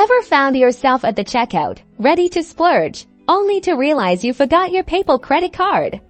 Ever found yourself at the checkout, ready to splurge, only to realize you forgot your PayPal credit card?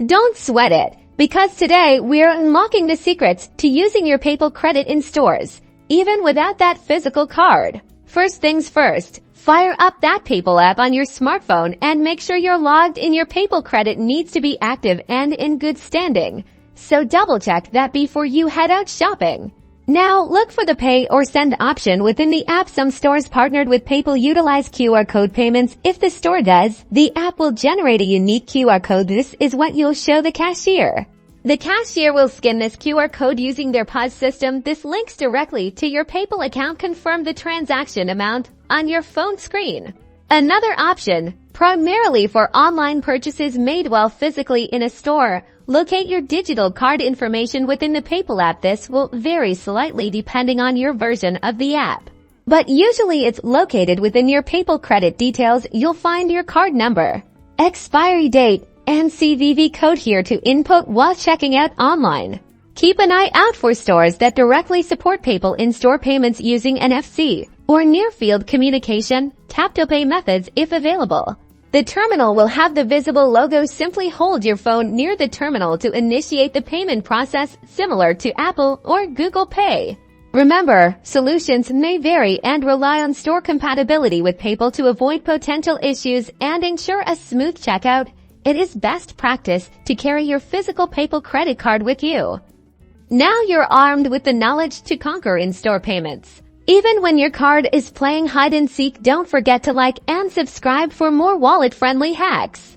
Don't sweat it, because today we're unlocking the secrets to using your PayPal credit in stores, even without that physical card. First things first, fire up that PayPal app on your smartphone and make sure you're logged in. Your PayPal credit needs to be active and in good standing, so double check that before you head out shopping. Now, look for the pay or send option within the app. Some stores partnered with PayPal utilize QR code payments. If the store does, the app will generate a unique QR code. This is what you'll show the cashier. The cashier will scan this QR code using their POS system. This links directly to your PayPal account. Confirm the transaction amount on your phone screen. Another option, primarily for online purchases made while physically in a store, locate your digital card information within the PayPal app. This will vary slightly depending on your version of the app, but usually it's located within your PayPal credit details. You'll find your card number, expiry date, and CVV code here to input while checking out online. Keep an eye out for stores that directly support PayPal in-store payments using NFC or near-field communication, tap-to-pay methods if available. The terminal will have the visible logo. Simply hold your phone near the terminal to initiate the payment process, similar to Apple or Google Pay. Remember, solutions may vary and rely on store compatibility with PayPal. To avoid potential issues and ensure a smooth checkout, it is best practice to carry your physical PayPal credit card with you. Now you're armed with the knowledge to conquer in-store payments. Even when your card is playing hide and seek, don't forget to like and subscribe for more wallet-friendly hacks.